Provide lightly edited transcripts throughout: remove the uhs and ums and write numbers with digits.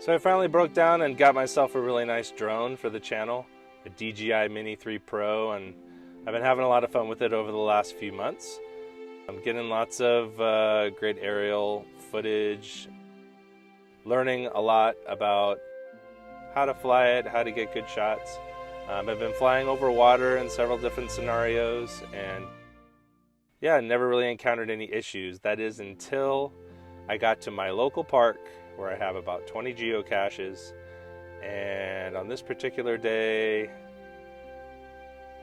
So I finally broke down and got myself a really nice drone for the channel, a DJI Mini 3 Pro, and I've been having a lot of fun with it over the last few months. I'm getting lots of great aerial footage, learning a lot about how to fly it, how to get good shots. I've been flying over water in several different scenarios, and yeah, never really encountered any issues. That is until I got to my local park where I have about 20 geocaches, and on this particular day,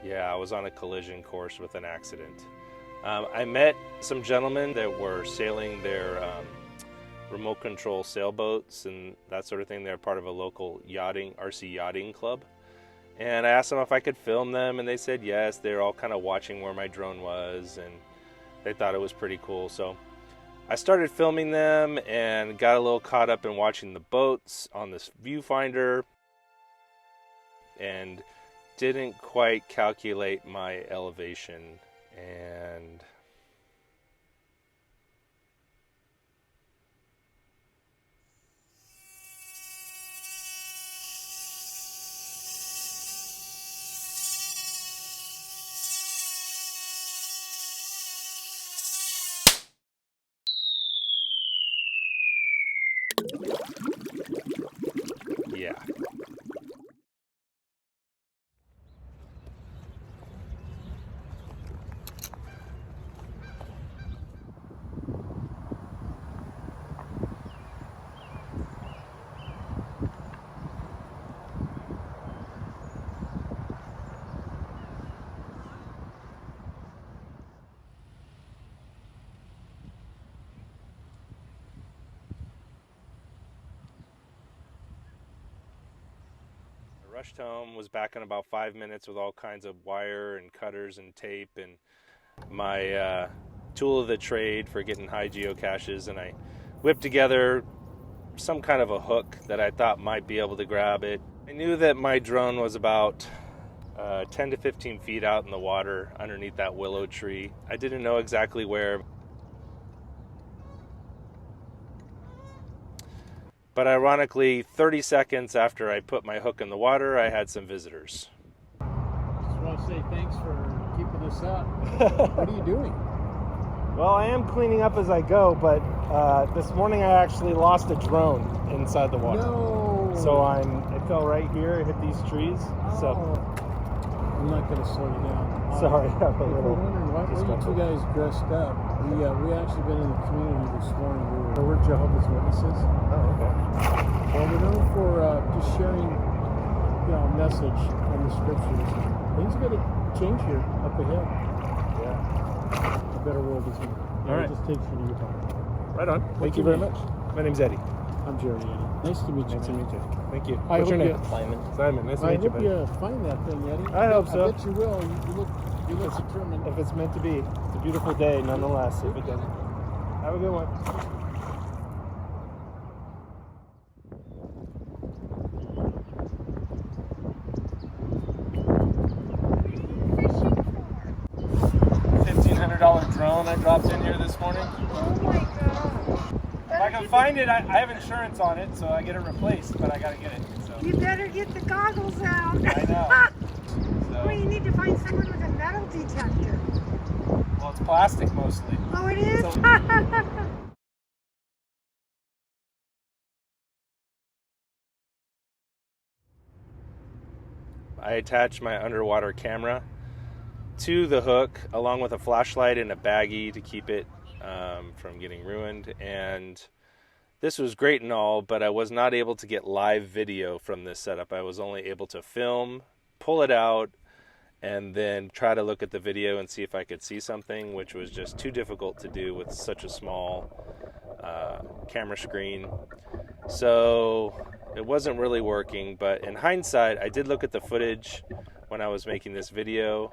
yeah, I was on a collision course with an accident. I met some gentlemen that were sailing their remote control sailboats and that sort of thing. They're part of a local RC yachting club. And I asked them if I could film them, and they said yes. They're all kind of watching where my drone was, and they thought it was pretty cool. So I started filming them and got a little caught up in watching the boats on this viewfinder and didn't quite calculate my elevation, and yeah. Rushed home, was back in about 5 minutes with all kinds of wire and cutters and tape and my tool of the trade for getting high geocaches, and I whipped together some kind of a hook that I thought might be able to grab it. I knew that my drone was about 10 to 15 feet out in the water underneath that willow tree. I didn't know exactly where. But ironically, 30 seconds after I put my hook in the water, I had some visitors. Just want to say thanks for keeping us up. What are you doing? Well, I am cleaning up as I go, but this morning I actually lost a drone inside the water. No! So it fell right here, it hit these trees. Oh. So I'm not going to slow you down. sorry, I'm a If you're little wondering why are you two guys dressed up, we actually been in the community this morning. We're Jehovah's Witnesses. Oh, okay. Well, we're known for just sharing, a message on the scriptures. Things are going to change here up ahead. Yeah. A better world is here. All right. Just take you to your time. Right on. Thank you your very name? much. My name's Eddie. I'm Jerry. Nice to meet you. Nice to man. meet you. Thank you. I What's your hope name? you- Simon. Nice to I meet you, hope buddy. you find that thing, Eddie. I hope so. I bet you will. You look determined. If it's meant to be. It's a beautiful day nonetheless. If it doesn't. Have a good one. $1,500 drone I dropped in here this morning. Oh my god. If I can find it, I have insurance on it, so I get it replaced, but I gotta get it. So. You better get the goggles out. I know. So, Well, you need to find someone with a metal detector. well, it's plastic mostly. Oh, it is? So- I attached my underwater camera to the hook along with a flashlight and a baggie to keep it from getting ruined, and this was great and all, but I was not able to get live video from this setup. I was only able to film, pull it out, and then try to look at the video and see if I could see something, which was just too difficult to do with such a small camera screen. So it wasn't really working, but in hindsight, I did look at the footage when I was making this video,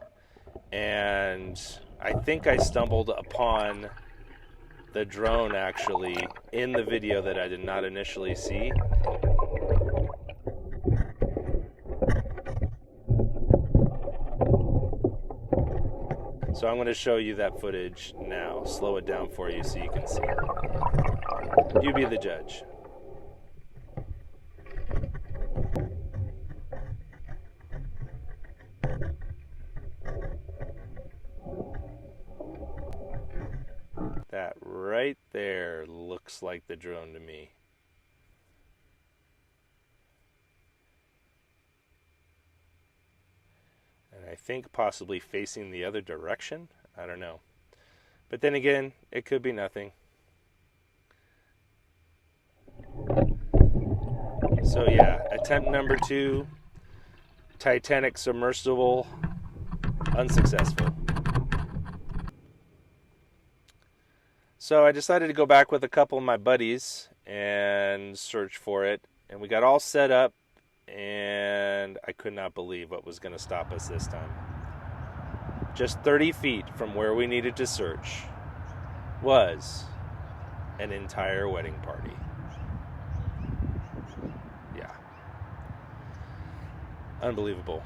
and I think I stumbled upon the drone actually in the video that I did not initially see. So I'm going to show you that footage now. Slow it down for you so you can see. You be the judge. right there looks like the drone to me. And I think possibly facing the other direction. I don't know. But then again, it could be nothing. So yeah, attempt number 2, Titanic submersible, unsuccessful. So I decided to go back with a couple of my buddies and search for it. And we got all set up, and I could not believe what was going to stop us this time. Just 30 feet from where we needed to search was an entire wedding party. Yeah. Unbelievable.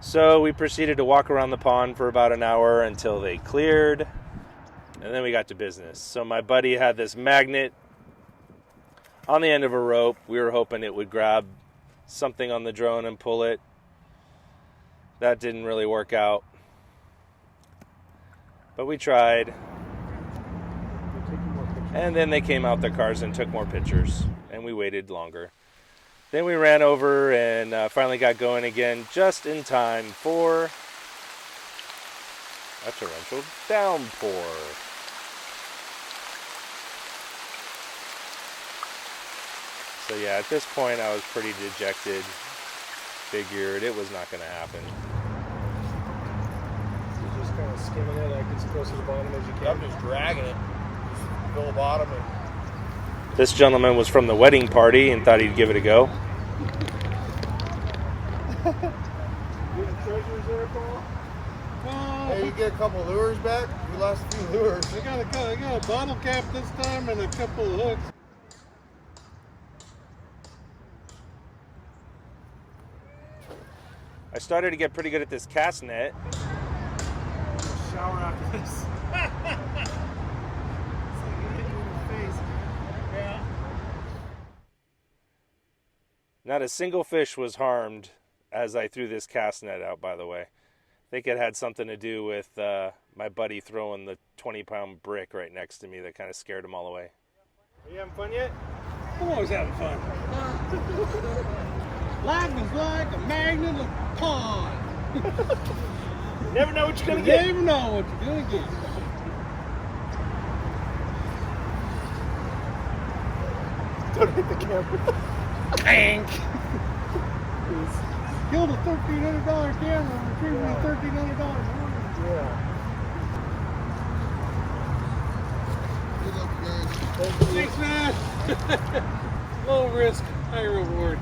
So we proceeded to walk around the pond for about an hour until they cleared, and then we got to business. So my buddy had this magnet on the end of a rope. We were hoping it would grab something on the drone and pull it. That didn't really work out, but we tried. And then they came out their cars and took more pictures, and we waited longer. Then we ran over and finally got going again just in time for a torrential downpour. So yeah, at this point I was pretty dejected. Figured it was not going to happen. You're just kind of skimming it like as close to the bottom as you can. I'm just dragging it. Just fill the bottom and This gentleman was from the wedding party and thought he'd give it a go. Getting treasures there, Paul? hey, you get a couple lures back? You lost a few lures. I got a bottle cap this time and a couple of hooks. I started to get pretty good at this cast net. Shower after this. It's like you're hitting you in the face. Yeah. Not a single fish was harmed as I threw this cast net out, by the way. I think it had something to do with my buddy throwing the 20-pound brick right next to me that kind of scared him all away. Are you having fun yet? I'm always having fun. Life is like a magnet of a pond. You never know what you're You going to get. never know what you're going to get. Don't hit the camera. Tank. Killed a $1,300 camera and retrieved a $1,300 morning. Yeah. Good luck, guys. Thanks, man. Low risk, high reward.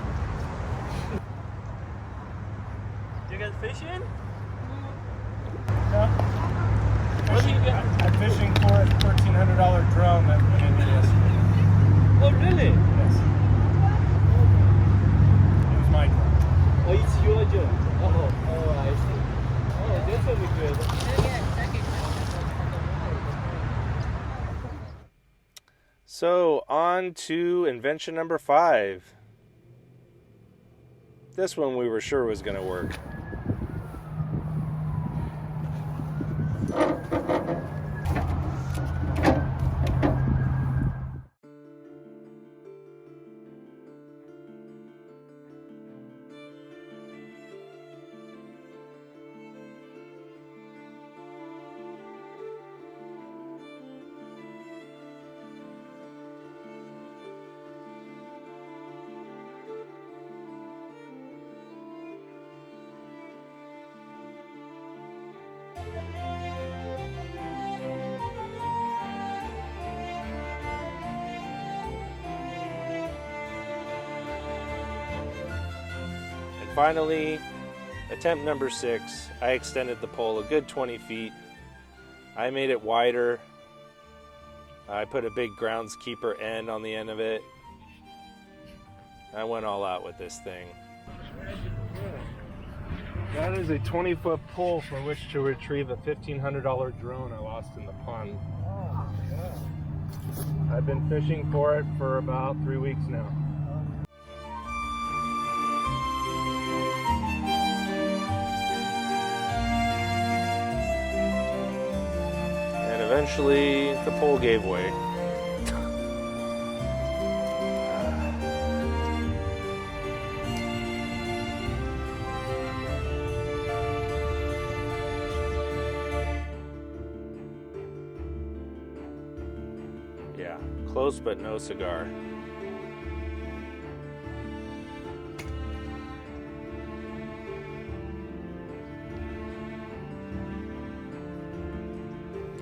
You guys fishing? I'm fishing for a $1,300 drone that went into this. Oh, really? Yes. It was my drone. Oh, it's your job. Oh, I see. Oh, that's will be good. So on to invention number 5. This one we were sure was going to work. Finally, attempt number 6, I extended the pole a good 20 feet. I made it wider. I put a big groundskeeper end on the end of it. I went all out with this thing. That is a 20-foot pole for which to retrieve a $1,500 drone I lost in the pond. Oh, yeah. I've been fishing for it for about 3 weeks now. And eventually the pole gave way. Yeah, close but no cigar.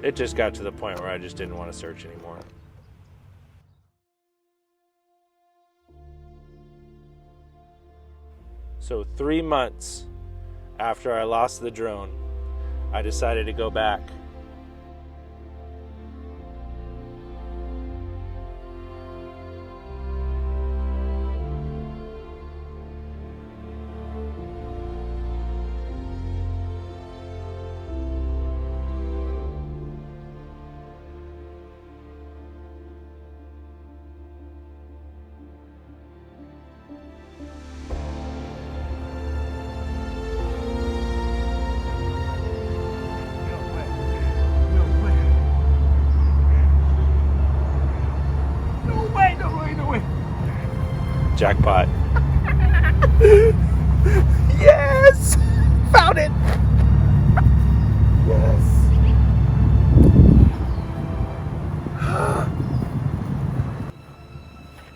It just got to the point where I just didn't want to search anymore. So 3 months after I lost the drone, I decided to go back. Jackpot. Yes! Found it! Yes!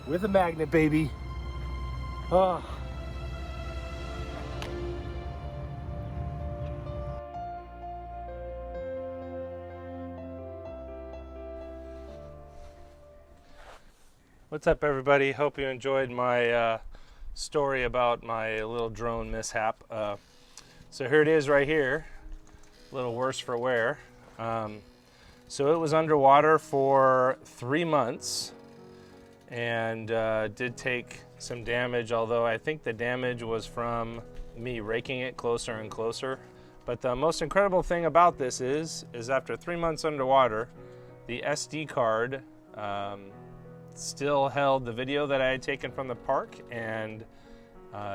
With a magnet, baby. Oh. What's up, everybody? Hope you enjoyed my story about my little drone mishap. So here it is right here, a little worse for wear. So it was underwater for 3 months and did take some damage, although I think the damage was from me raking it closer and closer. But the most incredible thing about this is after 3 months underwater, the SD card still held the video that I had taken from the park, and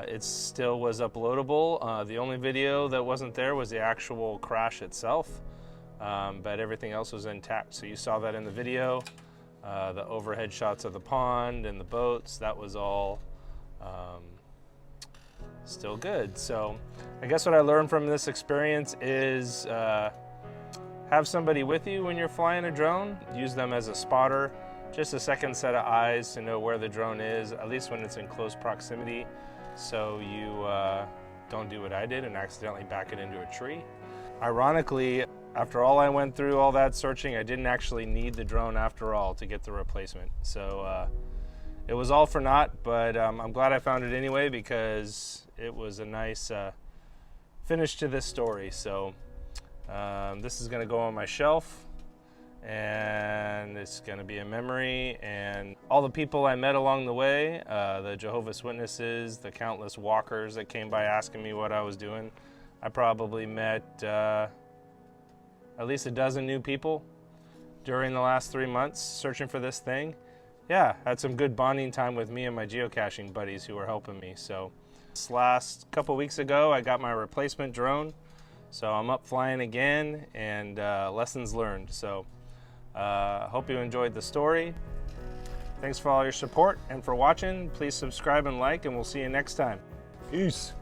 it still was uploadable. The only video that wasn't there was the actual crash itself, but everything else was intact. So you saw that in the video, the overhead shots of the pond and the boats, that was all still good. So I guess what I learned from this experience is have somebody with you when you're flying a drone. Use them as a spotter, just a second set of eyes to know where the drone is, at least when it's in close proximity, so you don't do what I did and accidentally back it into a tree. Ironically, after all I went through, all that searching, I didn't actually need the drone after all to get the replacement. So it was all for naught, but I'm glad I found it anyway, because it was a nice finish to this story. So this is going to go on my shelf, and it's going to be a memory. And all the people I met along the way, the Jehovah's Witnesses, the countless walkers that came by asking me what I was doing, I probably met at least a dozen new people during the last 3 months searching for this thing. Yeah, had some good bonding time with me and my geocaching buddies who were helping me. So this last couple weeks ago, I got my replacement drone, so I'm up flying again, and lessons learned. So hope you enjoyed the story. Thanks for all your support and for watching. Please subscribe and like, and we'll see you next time. Peace.